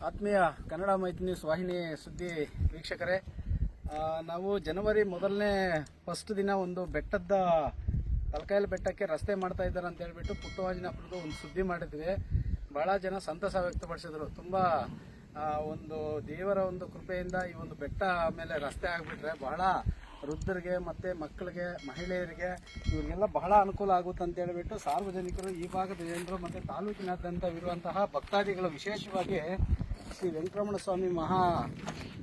ಆತ್ಮೀಯ ಕನ್ನಡ ಮೈತ್ರಿ ವಾಹಿನಿ ಸುದ್ದಿ ವೀಕ್ಷಕರೇ, ನಾವು ಜನವರಿ ಮೊದಲನೇ ಫಸ್ಟ್ ದಿನ ಒಂದು ಬೆಟ್ಟದ ತಲಕಾಯಲ ಬೆಟ್ಟಕ್ಕೆ ರಸ್ತೆ ಮಾಡ್ತಾ ಇದ್ದಾರೆ ಅಂತ ಹೇಳ್ಬಿಟ್ಟು ಪುಟ್ಟವಾಂಜನಾಪುರದ ಒಂದು ಸುದ್ದಿ ಮಾಡಿದ್ವಿ. ಬಹಳ ಜನ ಸಂತಸ ವ್ಯಕ್ತಪಡಿಸಿದ್ರು. ತುಂಬ ಒಂದು ದೇವರ ಒಂದು ಕೃಪೆಯಿಂದ ಈ ಒಂದು ಬೆಟ್ಟ ಮೇಲೆ ರಸ್ತೆ ಆಗಿಬಿಟ್ರೆ ಬಹಳ ವೃದ್ಧರಿಗೆ ಮತ್ತು ಮಕ್ಕಳಿಗೆ, ಮಹಿಳೆಯರಿಗೆ ಇವರಿಗೆಲ್ಲ ಬಹಳ ಅನುಕೂಲ ಆಗುತ್ತೆ ಅಂತ ಹೇಳ್ಬಿಟ್ಟು ಸಾರ್ವಜನಿಕರು, ಈ ಭಾಗದ ಜನರು ಮತ್ತು ತಾಲೂಕಿನಾದ್ಯಂತ ಇರುವಂತಹ ಭಕ್ತಾದಿಗಳು, ವಿಶೇಷವಾಗಿ ಶ್ರೀ ವೆಂಕಟರಮಣ ಸ್ವಾಮಿ ಮಹಾ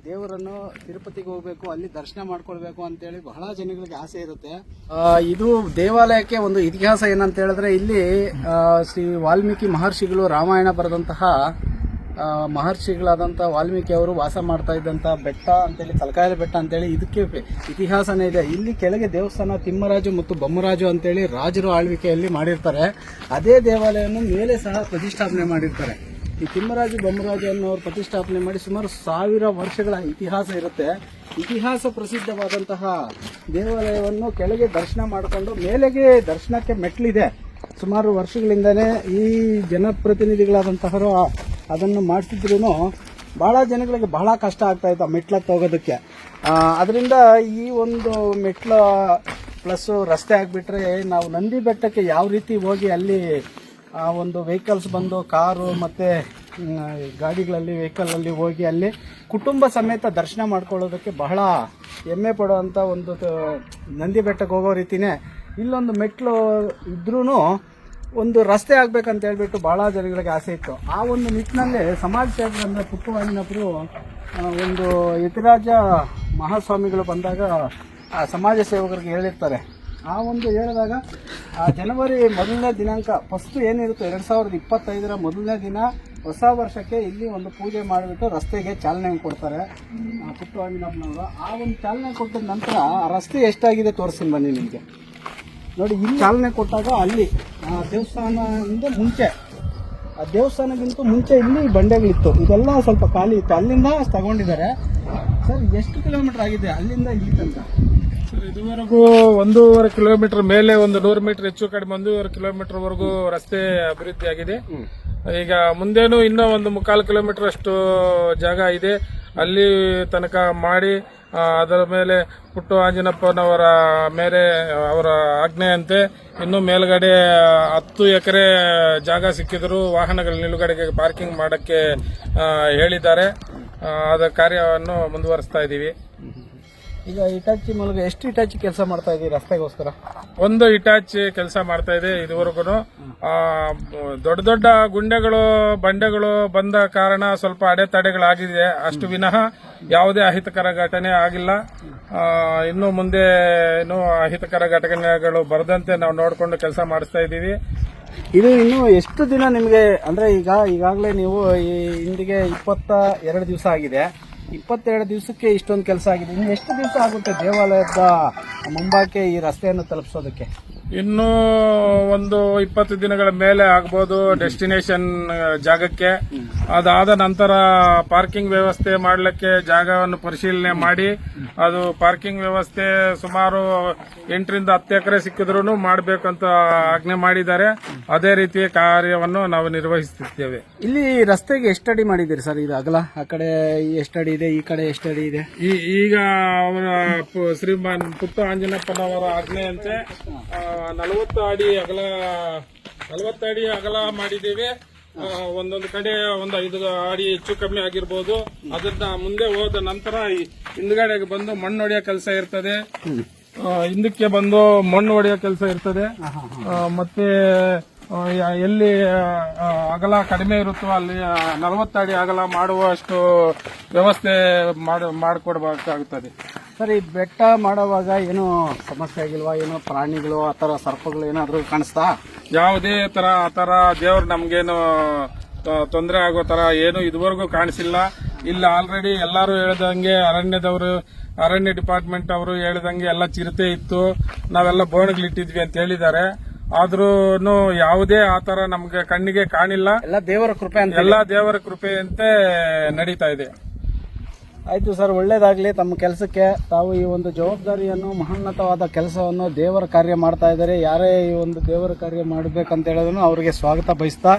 ದೇವರನ್ನು ತಿರುಪತಿಗೆ ಹೋಗಬೇಕು, ಅಲ್ಲಿ ದರ್ಶನ ಮಾಡ್ಕೊಳ್ಬೇಕು ಅಂತೇಳಿ ಬಹಳ ಜನಗಳಿಗೆ ಆಸೆ ಇರುತ್ತೆ. ಇದು ದೇವಾಲಯಕ್ಕೆ ಒಂದು ಇತಿಹಾಸ ಏನಂತ ಹೇಳಿದ್ರೆ, ಇಲ್ಲಿ ಶ್ರೀ ವಾಲ್ಮೀಕಿ ಮಹರ್ಷಿಗಳು ರಾಮಾಯಣ ಬರೆದಂತಹ ಮಹರ್ಷಿಗಳಾದಂಥ ವಾಲ್ಮೀಕಿ ಅವರು ವಾಸ ಮಾಡ್ತಾ ಇದ್ದಂಥ ಬೆಟ್ಟ ಅಂತೇಳಿ ತಲಕಾಯಲ ಬೆಟ್ಟ ಅಂತೇಳಿ ಇದಕ್ಕೆ ಇತಿಹಾಸನೇ ಇದೆ. ಇಲ್ಲಿ ಕೆಳಗೆ ದೇವಸ್ಥಾನ ತಿಮ್ಮರಾಜು ಮತ್ತು ಬೊಮ್ಮರಾಜು ಅಂತೇಳಿ ರಾಜರು ಆಳ್ವಿಕೆಯಲ್ಲಿ ಮಾಡಿರ್ತಾರೆ. ಅದೇ ದೇವಾಲಯವನ್ನು ಮೇಲೆ ಸಹ ಪ್ರತಿಷ್ಠಾಪನೆ ಮಾಡಿರ್ತಾರೆ. ಈ ತಿಮ್ಮರಾಜು ಬೊಮ್ಮರಾಜು ಅನ್ನೋರು ಪ್ರತಿಷ್ಠಾಪನೆ ಮಾಡಿ ಸುಮಾರು 1000 ವರ್ಷಗಳ ಇತಿಹಾಸ ಇರುತ್ತೆ. ಇತಿಹಾಸ ಪ್ರಸಿದ್ಧವಾದಂತಹ ದೇವಾಲಯವನ್ನು ಕೆಳಗೆ ದರ್ಶನ ಮಾಡಿಕೊಂಡು ಮೇಲೆಗೆ ದರ್ಶನಕ್ಕೆ ಮೆಟ್ಲಿದೆ. ಸುಮಾರು ವರ್ಷಗಳಿಂದಲೇ ಈ ಜನಪ್ರತಿನಿಧಿಗಳಾದಂತಹವರು ಅದನ್ನು ಮಾಡಿಸಿದ್ರು ಬಹಳ ಜನಗಳಿಗೆ ಬಹಳ ಕಷ್ಟ ಆಗ್ತಾ ಇತ್ತು ಆ ಮೆಟ್ಲಕ್ಕೆ ಹೋಗೋದಕ್ಕೆ. ಅದರಿಂದ ಈ ಒಂದು ಮೆಟ್ಲ ಪ್ಲಸ್ ರಸ್ತೆ ಆಗಿಬಿಟ್ರೆ ನಾವು ನಂದಿ ಬೆಟ್ಟಕ್ಕೆ ಯಾವ ರೀತಿ ಹೋಗಿ ಅಲ್ಲಿ ಒಂದು ವೆಹಿಕಲ್ಸ್ ಬಂದು ಕಾರು ಮತ್ತು ಗಾಡಿಗಳಲ್ಲಿ ವೆಹಿಕಲಲ್ಲಿ ಹೋಗಿ ಅಲ್ಲಿ ಕುಟುಂಬ ಸಮೇತ ದರ್ಶನ ಮಾಡ್ಕೊಳ್ಳೋದಕ್ಕೆ ಬಹಳ ಹೆಮ್ಮೆ ಪಡುವಂಥ ಒಂದು ನಂದಿ ಬೆಟ್ಟಕ್ಕೆ ಹೋಗೋ ರೀತಿಯೇ ಇಲ್ಲೊಂದು ಮೆಟ್ಲು ಇದ್ರೂ ಒಂದು ರಸ್ತೆ ಆಗ್ಬೇಕಂತ ಹೇಳ್ಬಿಟ್ಟು ಬಹಳ ಜನಗಳಿಗೆ ಆಸೆ ಇತ್ತು. ಆ ಒಂದು ನಿಟ್ಟಿನಲ್ಲಿ ಸಮಾಜ ಸೇವಕರಂದ್ರೆ ಪುಟ್ಟವಾಂಜನಾಪುರ ಒಂದು ಯತಿರಾಜ ಮಹಾಸ್ವಾಮಿಗಳು ಬಂದಾಗ ಆ ಸಮಾಜ ಸೇವಕರಿಗೆ ಹೇಳಿರ್ತಾರೆ. ಆ ಒಂದು ಹೇಳಿದಾಗ ಜನವರಿ ಮೊದಲನೇ ದಿನಾಂಕ ಫಸ್ಟ್ ಏನಿರುತ್ತೆ 2025 ಮೊದಲನೇ ದಿನ ಹೊಸ ವರ್ಷಕ್ಕೆ ಇಲ್ಲಿ ಒಂದು ಪೂಜೆ ಮಾಡಿಬಿಟ್ಟು ರಸ್ತೆಗೆ ಚಾಲನೆ ಕೊಡ್ತಾರೆ ಪುಟ್ಟವಾಂಜನಾಪುರವರು. ಆ ಒಂದು ಚಾಲನೆ ಕೊಟ್ಟ ನಂತರ ಆ ರಸ್ತೆ ಎಷ್ಟಾಗಿದೆ ತೋರಿಸ್ತೀನಿ ಬನ್ನಿ ನಿಮಗೆ. ನೋಡಿ, ಇಲ್ಲಿ ಚಾಲನೆ ಕೊಟ್ಟಾಗ ಅಲ್ಲಿ ದೇವಸ್ಥಾನದಿಂದ ಮುಂಚೆ, ಆ ದೇವಸ್ಥಾನಕ್ಕಿಂತ ಮುಂಚೆ ಇಲ್ಲಿ ಬಂಡೆಗಳಿತ್ತು, ಇದೆಲ್ಲ ಸ್ವಲ್ಪ ಖಾಲಿ ಇತ್ತು. ಅಲ್ಲಿಂದ ತಗೊಂಡಿದ್ದಾರೆ. ಸರ್, ಎಷ್ಟು ಕಿಲೋಮೀಟರ್ ಆಗಿದೆ ಅಲ್ಲಿಂದ ಇಲ್ಲಿ ತನಕ? ಸರ್, ಇದುವರೆಗೂ 1.5 ಕಿಲೋಮೀಟರ್ ಮೇಲೆ, ಒಂದು 100 ಮೀಟರ್ ಹೆಚ್ಚು ಕಡಿಮೆ 1.5 ಕಿಲೋಮೀಟರ್ ವರೆಗೂ ರಸ್ತೆ ಅಭಿವೃದ್ಧಿ ಆಗಿದೆ. ಈಗ ಮುಂದೇನು ಇನ್ನೂ 1.25 ಕಿಲೋಮೀಟರ್ ಅಷ್ಟು ಜಾಗ ಇದೆ, ಅಲ್ಲಿ ತನಕ ಮಾಡಿ ಅದರ ಮೇಲೆ ಪುಟ್ಟವಾಂಜನಪ್ಪನವರ ಮೇಲೆ ಅವರ ಆಜ್ಞೆಯಂತೆ ಇನ್ನು ಮೇಲ್ಗಡೆ 10 ಎಕರೆ ಜಾಗ ಸಿಕ್ಕಿದ್ರು ವಾಹನಗಳ ನಿಲುಗಡೆಗೆ ಪಾರ್ಕಿಂಗ್ ಮಾಡಕ್ಕೆ ಹೇಳಿದ್ದಾರೆ. ಅದರ ಕಾರ್ಯವನ್ನು ಮುಂದುವರಿಸ್ತಾ ಇದ್ದೀವಿ. ಈಗ ಇಟಾಚಿ ಮೂಲಕ ಎಷ್ಟು ಇಟಾಚಿ ಕೆಲಸ ಮಾಡ್ತಾ ಇದ್ದೀವಿ ರಸ್ತೆಗೋಸ್ಕರ? ಒಂದು ಇಟಾಚಿ ಕೆಲಸ ಮಾಡ್ತಾ ಇದೆ ಇದುವರೆಗೂ. ದೊಡ್ಡ ದೊಡ್ಡ ಗುಂಡೆಗಳು, ಬಂಡೆಗಳು ಬಂದ ಕಾರಣ ಸ್ವಲ್ಪ ಅಡೆತಡೆಗಳಾಗಿದೆ, ಅಷ್ಟು ವಿನಃ ಯಾವುದೇ ಅಹಿತಕರ ಘಟನೆ ಆಗಿಲ್ಲ. ಇನ್ನು ಮುಂದೆ ಅಹಿತಕರ ಘಟನೆಗಳು ಬರದಂತೆ ನಾವು ನೋಡಿಕೊಂಡು ಕೆಲಸ ಮಾಡಿಸ್ತಾ ಇದ್ದೀವಿ. ಇದು ಇನ್ನು ಎಷ್ಟು ದಿನ ನಿಮಗೆ, ಅಂದ್ರೆ ಈಗಾಗಲೇ ನೀವು ಈ ಹಿಂದಿಗೆ 22 ದಿವಸ ಆಗಿದೆ. 22 ದಿವಸಕ್ಕೆ ಇಷ್ಟೊಂದು ಕೆಲಸ ಆಗಿದೆ. ಇನ್ನು ಎಷ್ಟು ದಿವಸ ಆಗುತ್ತೆ ದೇವಾಲಯದ ಮುಂಭಾಗಕ್ಕೆ ಈ ರಸ್ತೆಯನ್ನು ತಲುಪಿಸೋದಕ್ಕೆ? ಇನ್ನೂ ಒಂದು 20 ದಿನಗಳ ಮೇಲೆ ಆಗ್ಬೋದು ಡೆಸ್ಟಿನೇಷನ್ ಜಾಗಕ್ಕೆ. ಅದಾದ ನಂತರ ಪಾರ್ಕಿಂಗ್ ವ್ಯವಸ್ಥೆ ಮಾಡಲಿಕ್ಕೆ ಜಾಗವನ್ನು ಪರಿಶೀಲನೆ ಮಾಡಿ, ಅದು ಪಾರ್ಕಿಂಗ್ ವ್ಯವಸ್ಥೆ ಸುಮಾರು 8 ರಿಂದ 10 ಎಕರೆ ಸಿಕ್ಕಿದ್ರೂ ಮಾಡಬೇಕಂತ ಆಜ್ಞೆ ಮಾಡಿದ್ದಾರೆ. ಅದೇ ರೀತಿಯ ಕಾರ್ಯವನ್ನು ನಾವು ನಿರ್ವಹಿಸುತ್ತಿದ್ದೇವೆ. ಇಲ್ಲಿ ರಸ್ತೆಗೆ ಎಷ್ಟು ಅಡಿ ಮಾಡಿದ್ದೀರಿ ಸರ್? ಇದು ಅಗಲ ಆ ಕಡೆ ಎಷ್ಟಡಿ ಇದೆ, ಈ ಕಡೆ ಎಷ್ಟಡಿ ಇದೆ? ಈಗ ಅವರ ಶ್ರೀಮಾನ್ ಪುಟ್ಟವಾಂಜನಪ್ಪನವರ ಆಜ್ಞೆಯಂತೆ 40 ಅಡಿ ಅಗಲ ಮಾಡಿದ್ದೇವೆ. ಒಂದೊಂದು ಕಡೆ ಒಂದು 5 ಅಡಿ ಹೆಚ್ಚು ಕಮ್ಮಿ ಆಗಿರ್ಬೋದು. ಅದನ್ನ ಮುಂದೆ ಹೋದ ನಂತರ ಹಿಂದ್ಗಡೆಗೆ ಬಂದು ಮಣ್ಣು ಹೊಡೆಯೋ ಕೆಲಸ ಇರ್ತದೆ, ಹಿಂದಕ್ಕೆ ಬಂದು ಮಣ್ಣು ಹೊಡೆಯೋ ಕೆಲಸ ಇರ್ತದೆ. ಮತ್ತೆ ಎಲ್ಲಿ ಅಗಲ ಕಡಿಮೆ ಇರುತ್ತೋ ಅಲ್ಲಿ 40 ಅಡಿ ಅಗಲ ಮಾಡುವಷ್ಟು ವ್ಯವಸ್ಥೆ ಮಾಡಿಕೊಡ್ಬೇಕಾಗುತ್ತದೆ. ಸರ್, ಈ ಬೆಟ್ಟ ಮಾಡುವಾಗ ಏನೋ ಸಮಸ್ಯೆ ಆಗಿಲ್ವಾ? ಏನೋ ಪ್ರಾಣಿಗಳು ಆ ಥರ ಸರ್ಪಗಳು ಏನಾದರೂ ಕಾಣಿಸ್ತಾ? ಯಾವುದೇ ಆ ತರ ದೇವ್ರು ನಮ್ಗೇನು ತೊಂದರೆ ಆಗೋ ತರ ಏನು ಇದುವರೆಗೂ ಕಾಣಿಸಿಲ್ಲ. ಇಲ್ಲಿ ಆಲ್ರೆಡಿ ಎಲ್ಲರೂ ಹೇಳ್ದಂಗೆ ಅರಣ್ಯ ಡಿಪಾರ್ಟ್ಮೆಂಟ್ ಅವರು ಹೇಳ್ದಂಗೆ ಎಲ್ಲ ಚಿರತೆ ಇತ್ತು, ನಾವೆಲ್ಲ ಬೋಣಗಳಿಟ್ಟಿದ್ವಿ ಅಂತ ಹೇಳಿದ್ದಾರೆ. ಆದ್ರೂ ಯಾವುದೇ ಆತರ ನಮ್ಗೆ ಕಣ್ಣಿಗೆ ಕಾಣಿಲ್ಲ. ಎಲ್ಲ ದೇವರ ಕೃಪೆ ಅಂತ, ಎಲ್ಲ ದೇವರ ಕೃಪೆಯಂತೆ ನಡೀತಾ ಇದೆ. ಆಯ್ತು ಸರ್, ಒಳ್ಳೇದಾಗ್ಲಿ ತಮ್ಮ ಕೆಲಸಕ್ಕೆ. ತಾವು ಈ ಒಂದು ಜವಾಬ್ದಾರಿಯನ್ನು, ಮಹೋನ್ನತವಾದ ಕೆಲಸವನ್ನು, ದೇವರ ಕಾರ್ಯ ಮಾಡ್ತಾ ಇದ್ದಾರೆ. ಯಾರೇ ಈ ಒಂದು ದೇವರ ಕಾರ್ಯ ಮಾಡಬೇಕಂತ ಹೇಳಿದ್ರು ಅವರಿಗೆ ಸ್ವಾಗತ ಬಯಸ್ತಾ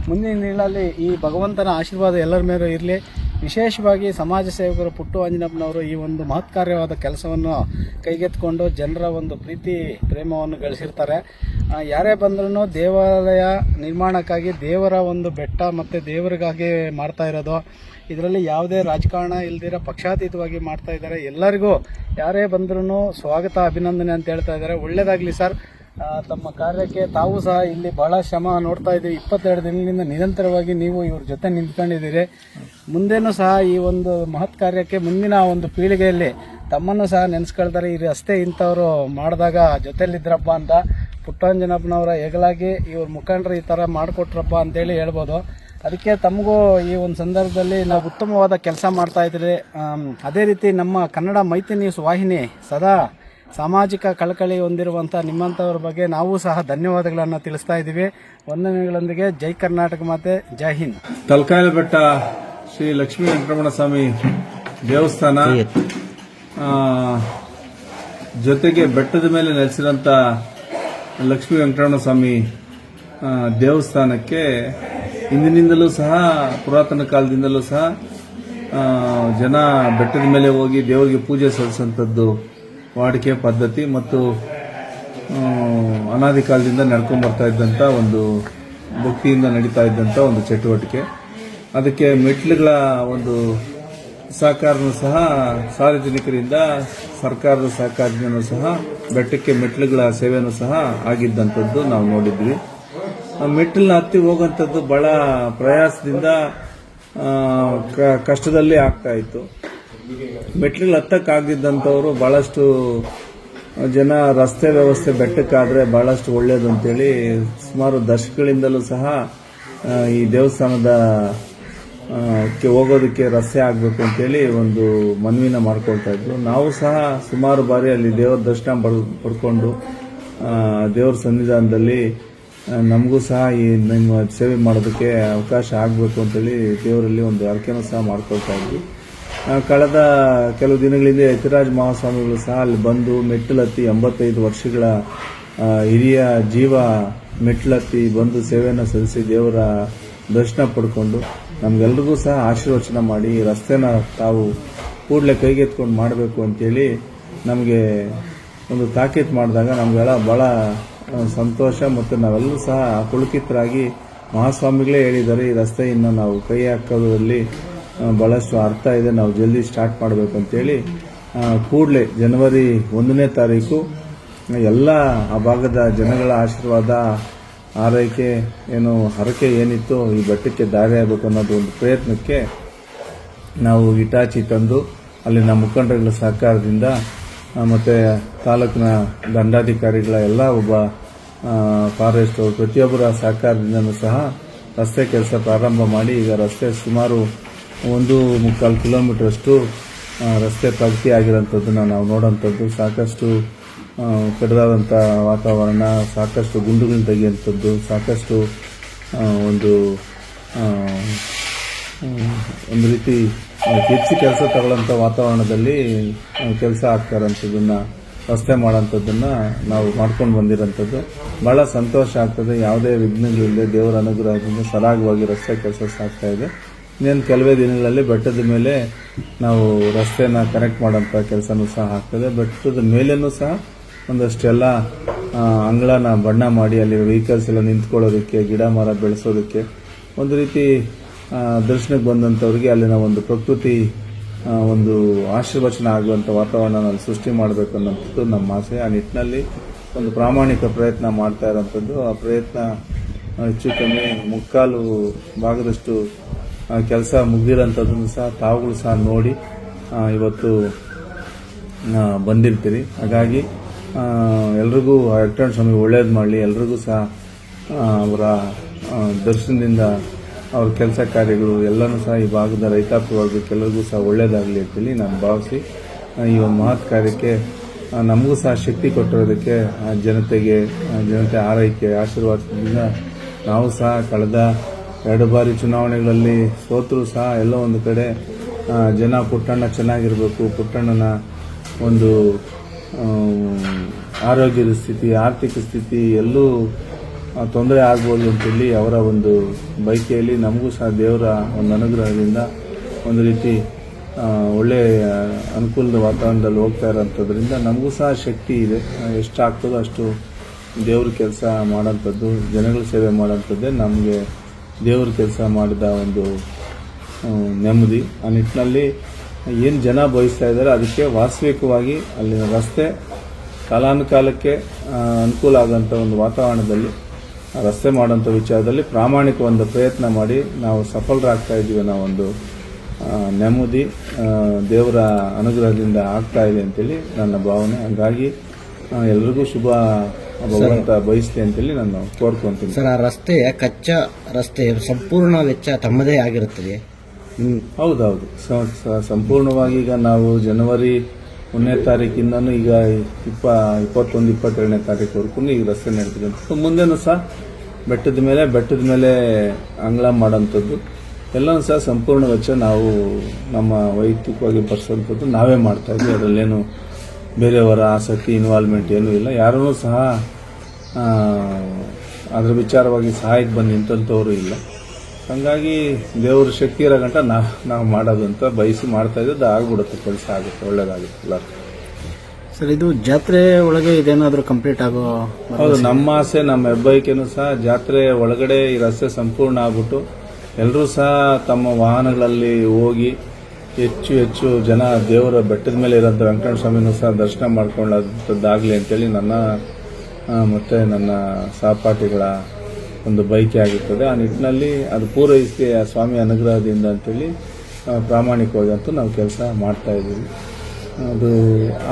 ಮುಂದಿನ ದಿನಗಳಲ್ಲಿ ಈ ಭಗವಂತನ ಆಶೀರ್ವಾದ ಎಲ್ಲರ ಮೇಲೂ ಇರಲಿ. ವಿಶೇಷವಾಗಿ ಸಮಾಜ ಸೇವಕರು ಪುಟ್ಟು ಆಂಜನಪ್ಪನವರು ಈ ಒಂದು ಮಹತ್ಕಾರ್ಯವಾದ ಕೆಲಸವನ್ನು ಕೈಗೆತ್ತಿಕೊಂಡು ಜನರ ಒಂದು ಪ್ರೀತಿ ಪ್ರೇಮವನ್ನು ಗಳಿಸಿರ್ತಾರೆ. ಯಾರೇ ಬಂದ್ರೂ ದೇವಾಲಯ ನಿರ್ಮಾಣಕ್ಕಾಗಿ ದೇವರ ಒಂದು ಬೆಟ್ಟ ಮತ್ತು ದೇವರಿಗಾಗಿ ಮಾಡ್ತಾ ಇರೋದು. ಇದರಲ್ಲಿ ಯಾವುದೇ ರಾಜಕಾರಣ ಇಲ್ದಿರ ಪಕ್ಷಾತೀತವಾಗಿ ಮಾಡ್ತಾ ಇದ್ದಾರೆ. ಎಲ್ಲರಿಗೂ ಯಾರೇ ಬಂದ್ರೂ ಸ್ವಾಗತ, ಅಭಿನಂದನೆ ಅಂತ ಹೇಳ್ತಾ ಇದ್ದಾರೆ. ಒಳ್ಳೆಯದಾಗಲಿ ಸರ್. ತಮ್ಮ ಕಾರ್ಯಕ್ಕೆ ತಾವು ಸಹ ಇಲ್ಲಿ ಬಹಳ ಶ್ರಮ ನೋಡ್ತಾ ಇದ್ದೀವಿ. 22 ದಿನದಿಂದ ನಿರಂತರವಾಗಿ ನೀವು ಇವ್ರ ಜೊತೆ ನಿಂತ್ಕೊಂಡಿದ್ದೀರಿ. ಮುಂದೇನೂ ಸಹ ಈ ಒಂದು ಮಹತ್ ಕಾರ್ಯಕ್ಕೆ ಮುಂದಿನ ಒಂದು ಪೀಳಿಗೆಯಲ್ಲಿ ತಮ್ಮನ್ನು ಸಹ ನೆನೆಸ್ಕೊಳ್ತಾರೆ. ಈ ರಸ್ತೆ ಇಂಥವ್ರು ಮಾಡಿದಾಗ ಜೊತೆಲಿದ್ರಪ್ಪ ಅಂತ ಪುಟ್ಟಂಜನಪ್ಪನವರ ಹೆಗಲಾಗಿ ಇವ್ರ ಮುಖಂಡರು ಈ ಥರ ಮಾಡಿಕೊಟ್ರಪ್ಪ ಅಂತೇಳಿ ಹೇಳ್ಬೋದು. ಅದಕ್ಕೆ ತಮಗೂ ಈ ಒಂದು ಸಂದರ್ಭದಲ್ಲಿ ನಾವು ಉತ್ತಮವಾದ ಕೆಲಸ ಮಾಡ್ತಾ ಇದ್ದೀರಿ. ಅದೇ ರೀತಿ ನಮ್ಮ ಕನ್ನಡ ಮೈತ್ರಿ ನ್ಯೂಸ್ ವಾಹಿನಿ ಸದಾ ಸಾಮಾಜಿಕ ಕಳಕಳಿ ಹೊಂದಿರುವಂಥ ನಿಮ್ಮಂಥವ್ರ ಬಗ್ಗೆ ನಾವು ಸಹ ಧನ್ಯವಾದಗಳನ್ನು ತಿಳಿಸ್ತಾ ಇದ್ದೀವಿ. ವಂದನೆಗಳೊಂದಿಗೆ ಜೈ ಕರ್ನಾಟಕ ಮಾತೆ, ಜೈ ಹಿಂದ್. ತಲಕಾಯಲ ಬೆಟ್ಟ ಶ್ರೀ ಲಕ್ಷ್ಮೀ ವೆಂಕಟರಮಣ ಸ್ವಾಮಿ ದೇವಸ್ಥಾನ ಜೊತೆಗೆ ಬೆಟ್ಟದ ಮೇಲೆ ನೆಲೆಸಿರುವಂಥ ಲಕ್ಷ್ಮೀ ವೆಂಕಟರಮಣ ಸ್ವಾಮಿ ದೇವಸ್ಥಾನಕ್ಕೆ ಇಂದಿನಿಂದಲೂ ಸಹ ಪುರಾತನ ಕಾಲದಿಂದಲೂ ಸಹ ಜನ ಬೆಟ್ಟದ ಮೇಲೆ ಹೋಗಿ ದೇವರಿಗೆ ಪೂಜೆ ಸಲ್ಲಿಸುವಂಥದ್ದು ವಾಡಿಕೆ ಪದ್ಧತಿ ಮತ್ತು ಅನಾದಿ ಕಾಲದಿಂದ ನಡ್ಕೊಂಡು ಬರ್ತಾ ಇದ್ದಂಥ ಒಂದು ಭಕ್ತಿಯಿಂದ ನಡೀತಾ ಇದ್ದಂಥ ಒಂದು ಚಟುವಟಿಕೆ. ಅದಕ್ಕೆ ಮೆಟ್ಲುಗಳ ಒಂದು ಸಹಕಾರನೂ ಸಹ ಸಾರ್ವಜನಿಕರಿಂದ ಸರ್ಕಾರದ ಸಹಕಾರದಿಂದ ಸಹ ಬೆಟ್ಟಕ್ಕೆ ಮೆಟ್ಲುಗಳ ಸೇವೆನೂ ಸಹ ಆಗಿದ್ದಂಥದ್ದು ನಾವು ನೋಡಿದ್ವಿ. ಮೆಟ್ಟಲನ್ನ ಹತ್ತಿ ಹೋಗುವಂಥದ್ದು ಬಹಳ ಪ್ರಯಾಸದಿಂದ ಕಷ್ಟದಲ್ಲಿ ಆಗ್ತಾ ಇತ್ತು. ಮೆಟ್ಲುಗಳು ಹತ್ತಕ್ಕಾಗದಿದ್ದಂಥವ್ರು ಬಹಳಷ್ಟು ಜನ ರಸ್ತೆ ವ್ಯವಸ್ಥೆ ಬೆಟ್ಟಕ್ಕಾದ್ರೆ ಬಹಳಷ್ಟು ಒಳ್ಳೆಯದು ಅಂತೇಳಿ ಸುಮಾರು ದಶಕಗಳಿಂದಲೂ ಸಹ ಈ ದೇವಸ್ಥಾನದ ಹೋಗೋದಕ್ಕೆ ರಸ್ತೆ ಆಗಬೇಕು ಅಂತೇಳಿ ಒಂದು ಮನವಿನ ಮಾಡ್ಕೊಳ್ತಾ ಇದ್ರು. ನಾವು ಸಹ ಸುಮಾರು ಬಾರಿ ಅಲ್ಲಿ ದೇವರ ದರ್ಶನ ಪಡ್ಕೊಂಡು ದೇವರ ಸನ್ನಿಧಾನದಲ್ಲಿ ನಮಗೂ ಸಹ ಈ ನಿಮ್ಮ ಸೇವೆ ಮಾಡೋದಕ್ಕೆ ಅವಕಾಶ ಆಗಬೇಕು ಅಂತೇಳಿ ದೇವರಲ್ಲಿ ಒಂದು ಅರ್ಕೆನೂ ಸಹ ಮಾಡ್ಕೊಳ್ತಾ ಇದ್ವಿ. ಕಳೆದ ಕೆಲವು ದಿನಗಳಿಂದ ಯತಿರಾಜ್ ಮಹಾಸ್ವಾಮಿಗಳು ಸಹ ಅಲ್ಲಿ ಬಂದು ಮೆಟ್ಟಲತ್ತಿ 85 ವರ್ಷಗಳ ಹಿರಿಯ ಜೀವ ಮೆಟ್ಟಲತ್ತಿ ಬಂದು ಸೇವೆಯನ್ನು ಸಲ್ಲಿಸಿ ದೇವರ ದರ್ಶನ ಪಡ್ಕೊಂಡು ನಮಗೆಲ್ರಿಗೂ ಸಹ ಆಶೀರ್ವಚನ ಮಾಡಿ ರಸ್ತೆನ ತಾವು ಕೂಡಲೇ ಕೈಗೆತ್ಕೊಂಡು ಮಾಡಬೇಕು ಅಂತೇಳಿ ನಮಗೆ ಒಂದು ತಾಕೀತು ಮಾಡಿದಾಗ ನಮಗೆಲ್ಲ ಬಹಳ ಸಂತೋಷ ಮತ್ತು ನಾವೆಲ್ಲರೂ ಸಹ ಪುಳಕಿತರಾಗಿ ಮಹಾಸ್ವಾಮಿಗಳೇ ಹೇಳಿದ್ದಾರೆ ಈ ರಸ್ತೆಯನ್ನು ನಾವು ಕೈ ಹಾಕೋದ್ರಲ್ಲಿ ಬಹಳಷ್ಟು ಅರ್ಥ ಇದೆ, ನಾವು ಜಲ್ದಿ ಸ್ಟಾರ್ಟ್ ಮಾಡಬೇಕು ಅಂತೇಳಿ ಕೂಡಲೇ ಜನವರಿ 1ನೇ ತಾರೀಕು ಎಲ್ಲ ಆ ಭಾಗದ ಜನಗಳ ಆಶೀರ್ವಾದ ಆರೈಕೆ ಏನು ಹರಕೆ ಏನಿತ್ತು ಈ ಬೆಟ್ಟಕ್ಕೆ ದಾರಿ ಆಗಬೇಕು ಅನ್ನೋದು ಒಂದು ಪ್ರಯತ್ನಕ್ಕೆ ನಾವು ಇಟಾಚಿ ತಂದು ಅಲ್ಲಿನ ಮುಖಂಡರುಗಳ ಸಹಕಾರದಿಂದ ಮತ್ತು ತಾಲೂಕಿನ ದಂಡಾಧಿಕಾರಿಗಳ ಎಲ್ಲ ಒಬ್ಬ ಫಾರೆಸ್ಟ್ ಪ್ರತಿಯೊಬ್ಬರ ಸಹಕಾರದಿಂದಲೂ ಸಹ ರಸ್ತೆ ಕೆಲಸ ಪ್ರಾರಂಭ ಮಾಡಿ ಈಗ ರಸ್ತೆ ಸುಮಾರು 1.25 ಕಿಲೋಮೀಟರಷ್ಟು ರಸ್ತೆ ಪ್ರಗತಿ ಆಗಿರೋಂಥದ್ದನ್ನು ನಾವು ನೋಡೋಂಥದ್ದು. ಸಾಕಷ್ಟು ಕಡಿದಾದಂಥ ವಾತಾವರಣ, ಸಾಕಷ್ಟು ಗುಂಡುಗಳನ್ನ ತೆಗೆಯುವಂಥದ್ದು, ಸಾಕಷ್ಟು ಒಂದು ರೀತಿ ಹೆಚ್ಚು ಕೆಲಸ ತಗೊಳ್ಳೋಂಥ ವಾತಾವರಣದಲ್ಲಿ ಕೆಲಸ ಆಗ್ತಾ ಇರೋಂಥದ್ದನ್ನು ರಸ್ತೆ ಮಾಡೋಂಥದ್ದನ್ನು ನಾವು ಮಾಡ್ಕೊಂಡು ಬಂದಿರೋಂಥದ್ದು ಬಹಳ ಸಂತೋಷ ಆಗ್ತದೆ. ಯಾವುದೇ ವಿಘ್ನಗಳಿಲ್ಲದೆ ದೇವರ ಅನುಗ್ರಹದಿಂದ ಸರಾಗವಾಗಿ ರಸ್ತೆ ಕೆಲಸ ಸಾಗ್ತಾ ಇದೆ. ಇನ್ನೇನು ಕೆಲವೇ ದಿನಗಳಲ್ಲಿ ಬೆಟ್ಟದ ಮೇಲೆ ನಾವು ರಸ್ತೆನ ಕನೆಕ್ಟ್ ಮಾಡೋಂಥ ಕೆಲಸನೂ ಸಹ ಆಗ್ತದೆ. ಬೆಟ್ಟದ ಮೇಲೇನೂ ಸಹ ಒಂದಷ್ಟೆಲ್ಲ ಅಂಗಳನ ಬಣ್ಣ ಮಾಡಿ ಅಲ್ಲಿ ವೆಹಿಕಲ್ಸ್ ಎಲ್ಲ ನಿಂತ್ಕೊಳ್ಳೋದಕ್ಕೆ, ಗಿಡ ಮರ ಬೆಳೆಸೋದಕ್ಕೆ, ಒಂದು ರೀತಿ ದರ್ಶನಕ್ಕೆ ಬಂದಂಥವ್ರಿಗೆ ಅಲ್ಲಿನ ಒಂದು ಪ್ರಕೃತಿ ಒಂದು ಆಶೀರ್ವಚನ ಆಗುವಂಥ ವಾತಾವರಣ ಸೃಷ್ಟಿ ಮಾಡಬೇಕು ಅನ್ನೋಂಥದ್ದು ನಮ್ಮ ಆಸೆ. ಆ ನಿಟ್ಟಿನಲ್ಲಿ ಒಂದು ಪ್ರಾಮಾಣಿಕ ಪ್ರಯತ್ನ ಮಾಡ್ತಾ ಇರೋಂಥದ್ದು. ಆ ಪ್ರಯತ್ನ ಹೆಚ್ಚು ಕಮ್ಮಿ ಮುಕ್ಕಾಲು ಭಾಗದಷ್ಟು ಕೆಲಸ ಮುಗಿದಿರೋಂಥದ್ದನ್ನು ಸಹ ತಾವುಗಳು ಸಹ ನೋಡಿ ಇವತ್ತು ಬಂದಿರ್ತೀರಿ. ಹಾಗಾಗಿ ಎಲ್ರಿಗೂ ವೆಂಕಟರಮಣ ಸ್ವಾಮಿ ಒಳ್ಳೇದು ಮಾಡಲಿ. ಎಲ್ರಿಗೂ ಸಹ ಅವರ ದರ್ಶನದಿಂದ ಅವ್ರ ಕೆಲಸ ಕಾರ್ಯಗಳು ಎಲ್ಲನೂ ಸಹ ಈ ಭಾಗದ ರೈತಾಪಿ ವರ್ಗಕ್ಕೆ ಎಲ್ಲರಿಗೂ ಸಹ ಒಳ್ಳೇದಾಗಲಿ ಅಂತೇಳಿ ನಾನು ಭಾವಿಸಿ ಈ ಒಂದು ಮಹತ್ ಕಾರ್ಯಕ್ಕೆ ನಮಗೂ ಸಹ ಶಕ್ತಿ ಕೊಟ್ಟಿರೋದಕ್ಕೆ ಜನತೆ ಆರೈಕೆ ಆಶೀರ್ವಾದದಿಂದ ನಾವು ಸಹ ಕಳೆದ 2 ಬಾರಿ ಚುನಾವಣೆಗಳಲ್ಲಿ ಸೋತರೂ ಸಹ ಎಲ್ಲೋ ಒಂದು ಕಡೆ ಜನ ಪುಟ್ಟಣ್ಣ ಚೆನ್ನಾಗಿರಬೇಕು, ಪುಟ್ಟಣ್ಣನ ಒಂದು ಆರೋಗ್ಯದ ಸ್ಥಿತಿ, ಆರ್ಥಿಕ ಸ್ಥಿತಿ ಎಲ್ಲೂ ತೊಂದರೆ ಆಗ್ಬೋದು ಅಂತೇಳಿ ಅವರ ಒಂದು ಬೈಕೆಯಲ್ಲಿ ನಮಗೂ ಸಹ ದೇವರ ಒಂದು ಅನುಗ್ರಹದಿಂದ ಒಂದು ರೀತಿ ಒಳ್ಳೆ ಅನುಕೂಲದ ವಾತಾವರಣದಲ್ಲಿ ಹೋಗ್ತಾ ಇರೋಂಥದ್ರಿಂದ ನಮಗೂ ಸಹ ಶಕ್ತಿ ಇದೆ. ಎಷ್ಟು ಆಗ್ತದೋ ಅಷ್ಟು ದೇವ್ರ ಕೆಲಸ ಮಾಡೋಂಥದ್ದು, ಜನಗಳ ಸೇವೆ ಮಾಡೋಂಥದ್ದೇ ನಮಗೆ ದೇವ್ರ ಕೆಲಸ ಮಾಡಿದ ಒಂದು ನೆಮ್ಮದಿ. ಆ ನಿಟ್ಟಿನಲ್ಲಿ ಏನು ಜನ ಬಯಸ್ತಾ ಇದ್ದಾರೆ ಅದಕ್ಕೆ ವಾಸ್ತವಿಕವಾಗಿ ಅಲ್ಲಿನ ರಸ್ತೆ ಕಾಲಾನುಕಾಲಕ್ಕೆ ಅನುಕೂಲ ಆಗೋಂಥ ಒಂದು ವಾತಾವರಣದಲ್ಲಿ ರಸ್ತೆ ಮಾಡೋಂಥ ವಿಚಾರದಲ್ಲಿ ಪ್ರಾಮಾಣಿಕ ಒಂದು ಪ್ರಯತ್ನ ಮಾಡಿ ನಾವು ಸಫಲರಾಗ್ತಾ ಇದ್ದೀವಿ ಅನ್ನೋ ಒಂದು ನೆಮ್ಮದಿ ದೇವರ ಅನುಗ್ರಹದಿಂದ ಆಗ್ತಾ ಇದೆ ಅಂತೇಳಿ ನನ್ನ ಭಾವನೆ. ಹಾಗಾಗಿ ಎಲ್ರಿಗೂ ಶುಭ ಭಗವಂತ ಬಯಸ್ಲಿ ಅಂತೇಳಿ ನಾನು ಕೋರ್ಕೊಂತೀನಿ. ಸರ್, ಆ ರಸ್ತೆ ಕಚ್ಚಾ ರಸ್ತೆ ಸಂಪೂರ್ಣ ವೆಚ್ಚ ತಮ್ಮದೇ ಆಗಿರುತ್ತದೆ. ಹೌದೌದು, ಸಂಪೂರ್ಣವಾಗಿ ಈಗ ನಾವು ಜನವರಿ 1ನೇ ತಾರೀಕಿಂದನೂ ಈಗ 21, 22ನೇ ತಾರೀಕುವರೆಗೂ ಈಗ ರಸ್ತೆ ನಡೆದಿದೆ. ಮುಂದೆನೂ ಸಹ ಬೆಟ್ಟದ ಮೇಲೆ ಅಂಗಳ ಮಾಡೋಂಥದ್ದು ಎಲ್ಲನೂ ಸಹ ಸಂಪೂರ್ಣ ವೆಚ್ಚ ನಾವು ನಮ್ಮ ವೈಯಕ್ತಿಕವಾಗಿ ಬರ್ಸೋಂಥದ್ದು ನಾವೇ ಮಾಡ್ತಾ ಇದ್ವಿ. ಅದರಲ್ಲೇನು ಬೇರೆಯವರ ಆಸಕ್ತಿ ಇನ್ವಾಲ್ವ್ಮೆಂಟ್ ಏನೂ ಇಲ್ಲ. ಯಾರೂ ಸಹ ಅದರ ವಿಚಾರವಾಗಿ ಸಹಾಯಕ್ಕೆ ಬಂದು ನಿಂತಂಥವರು ಇಲ್ಲ. ಹಾಗಾಗಿ ದೇವ್ರ ಶಕ್ತಿ ಇರೋ ಗಂಟ ನಾವು ಮಾಡೋದು ಅಂತ ಬಯಸಿ ಮಾಡ್ತಾ ಇದ್ದದ್ದು ಆಗ್ಬಿಡುತ್ತೆ, ಕೆಲಸ ಆಗುತ್ತೆ, ಒಳ್ಳೇದಾಗುತ್ತೆ ಎಲ್ಲರೂ. ಸರ್, ಇದು ಜಾತ್ರೆ ಒಳಗೆ ಇದೇನಾದರೂ ಕಂಪ್ಲೀಟ್ ಆಗೋ? ಹೌದು, ನಮ್ಮ ಆಸೆ, ನಮ್ಮ ಹೆಬ್ಬಯಕೆನೂ ಸಹ ಜಾತ್ರೆ ಒಳಗಡೆ ಈ ರಸ್ತೆ ಸಂಪೂರ್ಣ ಆಗ್ಬಿಟ್ಟು ಎಲ್ಲರೂ ಸಹ ತಮ್ಮ ವಾಹನಗಳಲ್ಲಿ ಹೋಗಿ ಹೆಚ್ಚು ಜನ ದೇವರ ಬೆಟ್ಟದ ಮೇಲೆ ಇರೋಂಥ ವೆಂಕಟೇಶ್ವರ ಸ್ವಾಮಿನೂ ಸಹ ದರ್ಶನ ಮಾಡ್ಕೊಳ್ಳೋದಾಗಲಿ ಅಂತೇಳಿ ನನ್ನ ಮತ್ತು ನನ್ನ ಸಹಪಾಠಿಗಳ ಒಂದು ಬಯಕೆ ಆಗಿರ್ತದೆ. ಆ ನಿಟ್ಟಿನಲ್ಲಿ ಅದು ಪೂರೈಸಿ ಆ ಸ್ವಾಮಿ ಅನುಗ್ರಹದಿಂದ ಅಂತೇಳಿ ಪ್ರಾಮಾಣಿಕವಾಗಿ ಅಂತೂ ನಾವು ಕೆಲಸ ಮಾಡ್ತಾ ಇದ್ದೀವಿ. ಅದು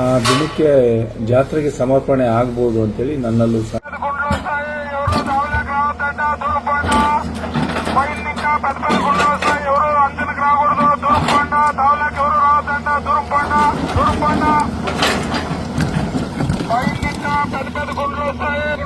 ಆ ದಿನಕ್ಕೆ ಜಾತ್ರೆಗೆ ಸಮರ್ಪಣೆ ಆಗ್ಬೋದು ಅಂತೇಳಿ ನನ್ನಲ್ಲೂ ಸಹ పెద్ద గుండ్లు వస్తాయి.